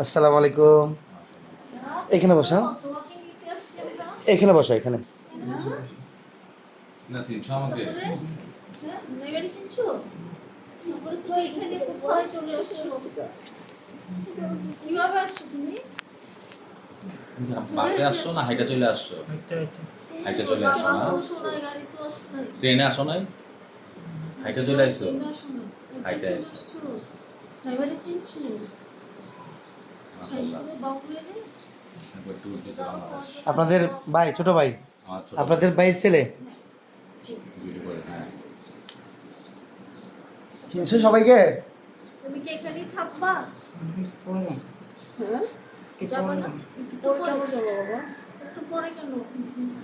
আসসালামু আলাইকুম। এখানে বসা, এখানে বসা, এখানে। কিভাবে আসছো তুমি? বাসে আসছো না হাইটা চলে আসছো? হাইটা চলে আসছো না? ট্রেনে আসো নাই? হাইটা চলে আসছো? হাইটা আসছো। এবারে চিনছো? আপনাদের ভাই, ছোট ভাই, আমার আপনাদের ভাইয়ের ছেলে হ্যাঁ। চিনছো সবাইকে? তুমি কি এখানেই থাকবা? হ্যাঁ? যাবা না? একটু পরে যাবো বাবা। একটু পরে কেন?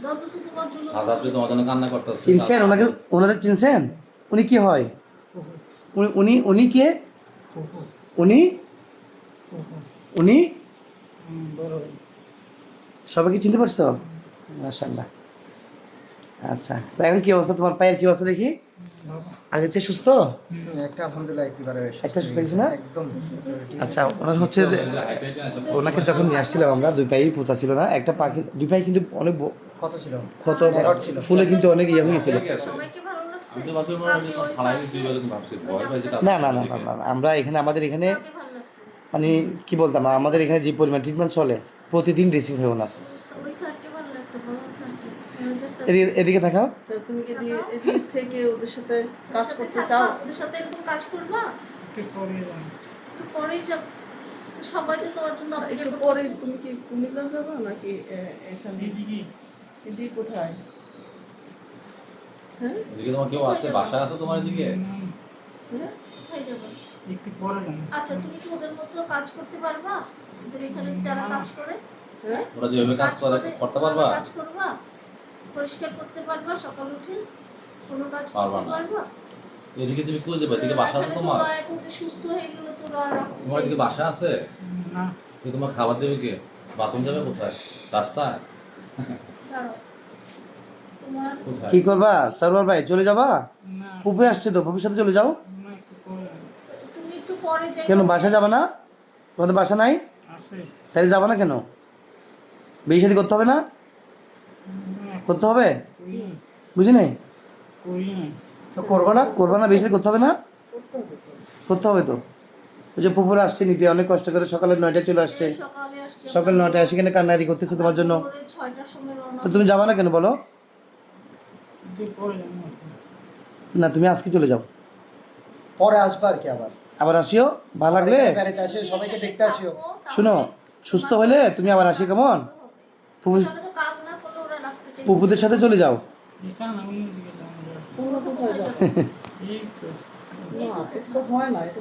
দাদু তো তোমার জন্য সাদা আপনি তোমার জন্য কান্না করতেছে। চিনছেন ওনাকে? ওনাদের চিনছেন? উনি কি হয়? উনি উনি কে? উনি উনি সবাইকে চিনতে পারছো? মাশাআল্লাহ। আচ্ছা, তো এখন কি অবস্থা তোমার পায়ের? কি অবস্থা দেখি? আগের চেয়ে সুস্থ? একটা আলহামদুলিল্লাহ একেবারে একটা সুস্থ হয়েছে না? একদম আচ্ছা, ওনার হচ্ছে যে ওনাকে যখন নিয়ে আসছিলাম আমরা, দুই পায়েই পোঁতা ছিল না, একটা পা দুই পায়ে কিন্তু অনেক কত ছিল? ক্ষত ছিল। ফুলে কিন্তু অনেক ইয়ে হয়ে গেছিল। সবাইকে ভালো লাগছে? আমি তো ভাবছি ফালাই তুই এরকম ভাবছি ভয় পাইছে। না না না না না না, আমরা এখানে আমাদের এখানে কাকে ভালো লাগছে? মানে কি বলতাম, আমাদের এখানে যে পরিমাণ ট্রিটমেন্ট চলে, প্রতিদিন ড্রেসিং হয় ওনার। ওই স্যারকে ভালো লাগছে, বড় স্যারকে। Manager sir. এদিকে এদিকে থাকাও। তা তুমি কি এদিক থেকে ওদের সাথে কাজ করতে চাও? ওদের সাথে এরকম কাজ করবা? একটু পরেই যাব। সবাই যে তোমার জন্য অপেক্ষা একটু পরে তুমি কি কুমিল্লা যাবে নাকি এখানে? এদিকে কোথায়? হ্যাঁ এদিকে তোমার কেউ আছে? বাসা আছে তোমার এদিকে? হ্যাঁ কোথায় যাবা? আচ্ছা, তুমি কি ওদের মতো কাজ করতে পারবা? ওদের এখানে যারা কাজ করে? হ্যাঁ ওরা যেভাবে কাজ করে করতে পারবা? কাজ করবা? পরিষ্কার করতে পারবা সকাল উঠে? কোনো কাজ পারবা করতে না। পারবা? এদিকে তুমি কই যাবে? এদিকে বাসা আছে তোমার? তোমরা এখন তো সুস্থ হয়ে গেলে তোরা আর তোমার এদিকে বাসা আছে? তুই তোমার খাবার দেবে কে? বাথরুম যাবে কোথায়? রাস্তায়? দাঁড়াও। তোমার কোথায়? কি করবা সারওয়ার ভাই? চলে যাবা? পুপে আসছে তো, পুপির সাথে চলে যাও। তুমি একটু পরে যাই। কেন বাসা যাবে না? তোমাদের বাসা নাই? তাহলে যাবা না কেন? বিয়ে শাদী করতে হবে না? করতে হবে? বুঝি নাই। তো করবো না? করবা না? বিয়ে শাদী করতে হবে না? করতে হবে তো। করতে হবে তো। ওই যে পুকুরে আসছে নিতে, অনেক কষ্ট করে সকালে 9টায় চলে আসছে। সকালে আসছে। সকাল 9টায় আসে কিনা কান্নাকাটি করতেছে তোমার জন্য। ভোরে 6টার সময় রওনা। তো তুমি যাবা না কেন বলো? না, তুমি আজকে চলে যাও। পরে আসবে আর কি আবার। আবার আসিও, ভালো লাগলে। বেড়াতে আসিও, সবাইকে দেখতে আসিও। শুনো, সুস্থ হলে তুমি আবার আসি, কেমন? তাহলে তো কাজ না করলে ওরা রাখতে চাই। পুপুদের সাথে চলে যাও। তোমরা কোথায় যাবে? না এটা তো হয় না। এটা